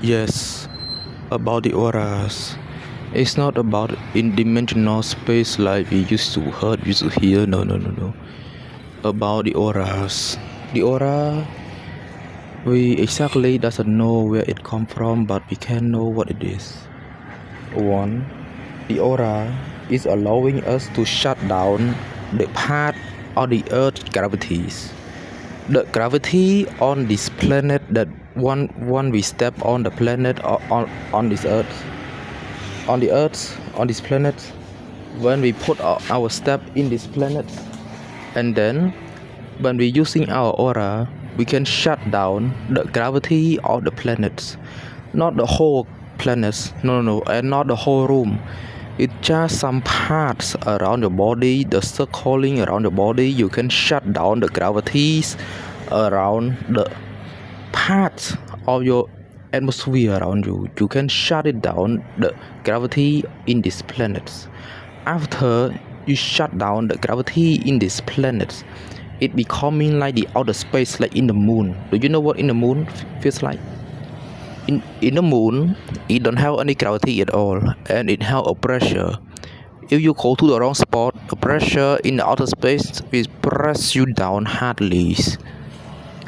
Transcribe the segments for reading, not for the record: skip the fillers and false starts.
Yes, about the auras. It's not about in-dimensional space like we used to heard, used to hear. No, no, no, no. About the auras. The aura, we exactly doesn't know where it come from, but we can know what it is. One, the aura is allowing us to shut down the part of the Earth's gravities. The gravity on this planet, that one we step on the planet, on this earth, on this planet, when we put our step in this planet, and then when we using our aura, we can shut down the gravity of the planets, not the whole planets, no, and not the whole room. It's just some parts around the body, the circling around the body. You can shut down the gravities around the parts of your atmosphere around you. You can shut it down, the gravity in these planets. After you shut down the gravity in these planets, it becoming like the outer space, like in the moon. Do you know what in the moon feels like? In the moon, it don't have any gravity at all, and it have a pressure. If you go to the wrong spot, the pressure in the outer space will press you down hardly.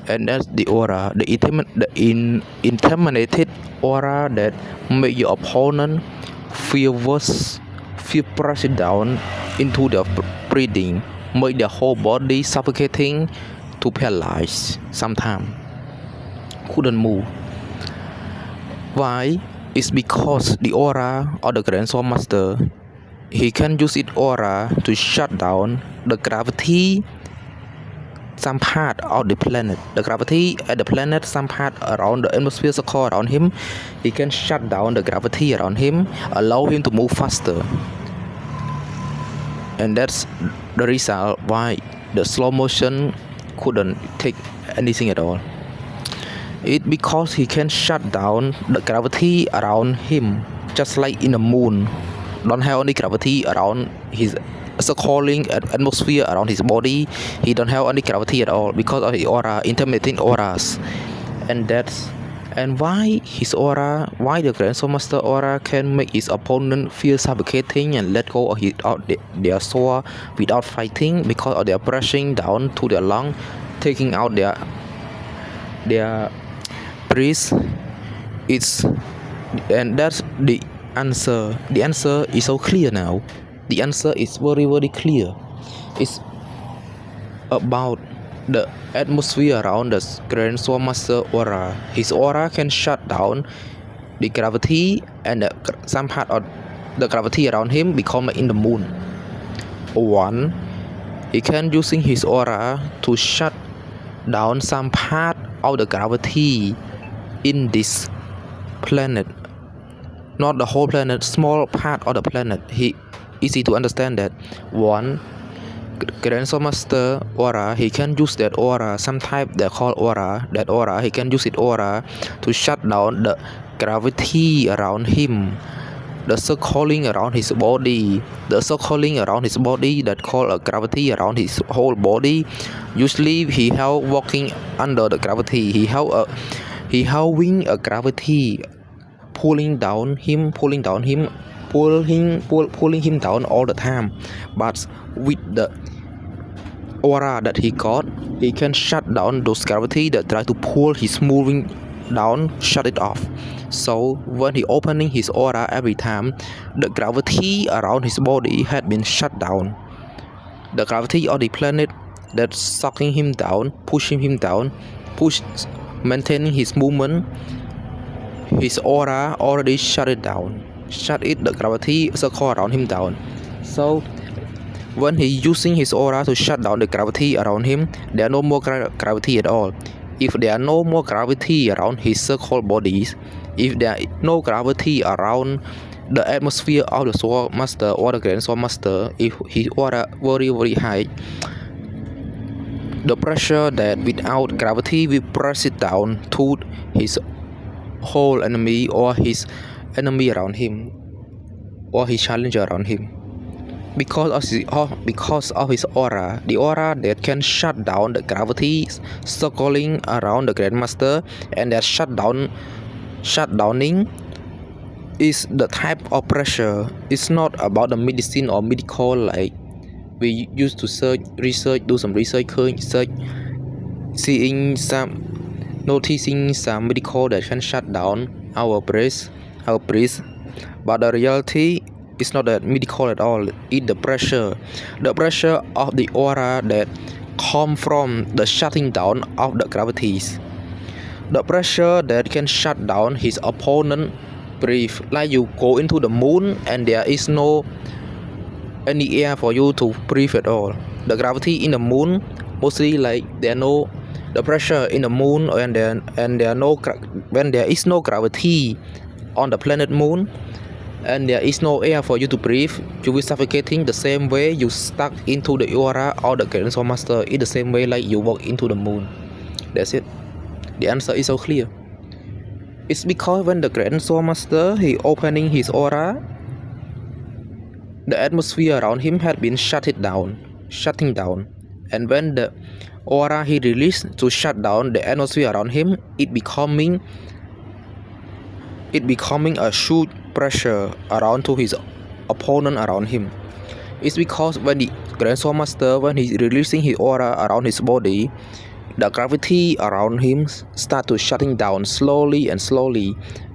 And that's the aura, intimidated aura that make your opponent feel worse, feel pressed down into their breathing, make their whole body suffocating to paralyze. Sometimes couldn't move. Why? It's because the aura of the Grand Sword Master, he can use its aura to shut down the gravity, some part of the planet, the gravity at the planet, some part around the atmosphere circle around him. He can shut down the gravity around him, allow him to move faster. And that's the result why the slow motion couldn't take anything at all. It because he can shut down the gravity around him, just like in the moon don't have any gravity around his circling atmosphere around his body. He don't have any gravity at all because of his aura, intermittent auras. And why his aura, why the Grand Sword Master aura can make his opponent feel suffocating and let go of their sword without fighting, because of their pressing down to their lung, taking out their breath. And that's the answer. The answer is so clear now. The answer is very, very clear. It's about the atmosphere around the Grand Sword Master aura. His aura can shut down the gravity, and some part of the gravity around him become in the moon. One, he can using his aura to shut down some part of the gravity in this planet, not the whole planet, small part of the planet. He easy to understand that. One, Grand Sword Master aura, he can use that aura, some type they call aura. That aura, he can use it aura to shut down the gravity around him, the circling around his body, that call a gravity around his whole body. Usually he have walking under the gravity. He having a gravity pulling him down all the time. But with the aura that he got, he can shut down those gravity that try to pull his moving down, shut it off. So when he opening his aura every time, the gravity around his body had been shut down. The gravity of the planet that's sucking him down, pushing him down, maintaining his movement, his aura already shut it down, the gravity circle around him down. So when he using his aura to shut down the gravity around him, there are no more gravity at all. If there are no more gravity around his circle bodies, if there is no gravity around the atmosphere of the Sword Master or the Grand Sword Master, if his aura very, very high, the pressure that without gravity will press it down to his whole enemy, or his enemy around him, or his challenger around him. Because of his aura, the aura that can shut down the gravity circling around the Grandmaster, and that shut down shutdowning is the type of pressure. It's not about the medicine or medical like we used to do some research, seeing some noticing some medical that can shut down our breath. But the reality is not that medical at all. It's the pressure of the aura that come from the shutting down of the gravities. The pressure that can shut down his opponent breathe. Like you go into the moon and there is no any air for you to breathe at all. The gravity in the moon mostly like the pressure in the moon when there is no gravity on the planet moon and there is no air for you to breathe, you will suffocating the same way you stuck into the aura or the Grand Sword Master in the same way like you walk into the moon. That's it. The answer is so clear. It's because when the Grand Sword Master he opening his aura, the atmosphere around him had been shutting down, and when the aura he released to shut down the atmosphere around him, it becoming a huge pressure around to his opponent around him. It's because when the Grand Sword Master when he's releasing his aura around his body, the gravity around him start to shutting down slowly,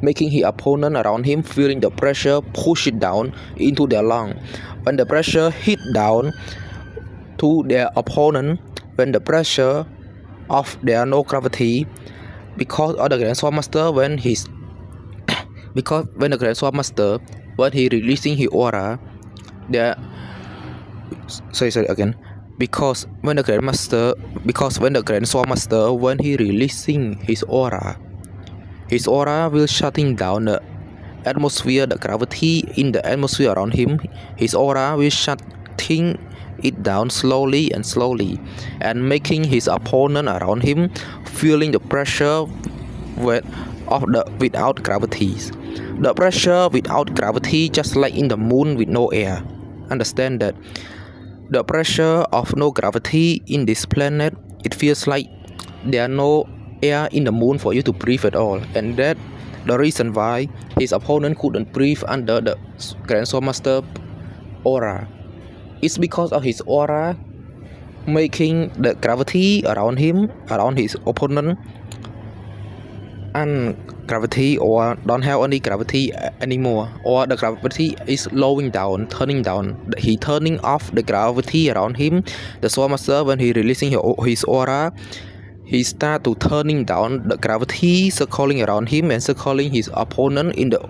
making his opponent around him feeling the pressure push it down into their lung. When the pressure hit down to their opponent, when the pressure of there no gravity, because of the Grand Sword Master when the Grand Sword Master when he releasing his aura, because when the Grand Sword Master when he releasing his aura will shutting down the atmosphere, the gravity in the atmosphere around him. His aura will shutting it down slowly, and making his opponent around him feeling the pressure without gravity. The pressure without gravity, just like in the moon with no air. Understand that the pressure of no gravity in this planet, it feels like there are no air in the moon for you to breathe at all, and that the reason why his opponent couldn't breathe under the Grand Sword Master aura. It's because of his aura making the gravity around his opponent, and gravity or don't have any gravity anymore, or the gravity is turning down. He turning off the gravity around him. The Sword Master when he releasing his aura, he start to turning down the gravity circling around him and circling his opponent in the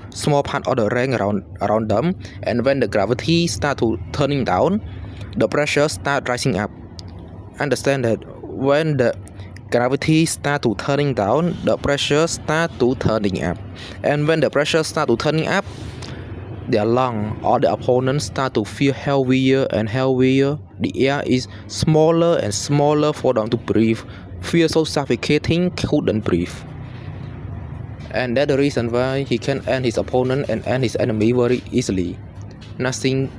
small part of the ring around them. And when the gravity start to turning down, the pressure start rising up. Understand that when the gravity start to turning down, the pressure start to turning up, and when the pressure start to turning up, their lung or the opponent start to feel heavier and heavier. The air is smaller and smaller for them to breathe, feel so suffocating, couldn't breathe. And that's the reason why he can end his opponent and end his enemy very easily. Nothing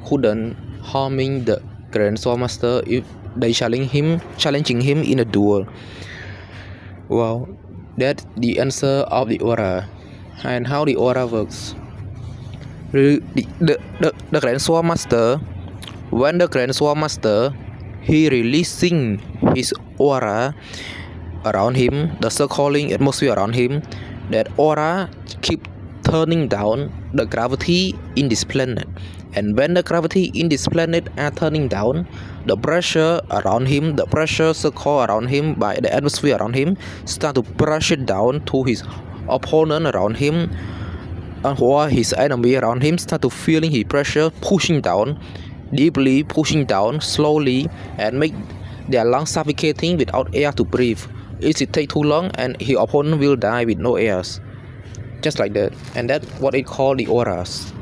couldn't harming the Grand Sword Master if they challenging him in a duel. Well, that's the answer of the aura and how the aura works. The Grand Sword Master, when the Grand Sword Master he releasing his aura around him, the circling atmosphere around him, that aura keep turning down the gravity in this planet. And when the gravity in this planet are turning down, the pressure around him, the pressure circle around him by the atmosphere around him, start to push it down to his opponent around him, or his enemy around him start to feeling his pressure pushing down, deeply pushing down slowly, and make their lungs suffocating without air to breathe. If it take too long, and his opponent will die with no air. Just like that. And that's what it called the auras.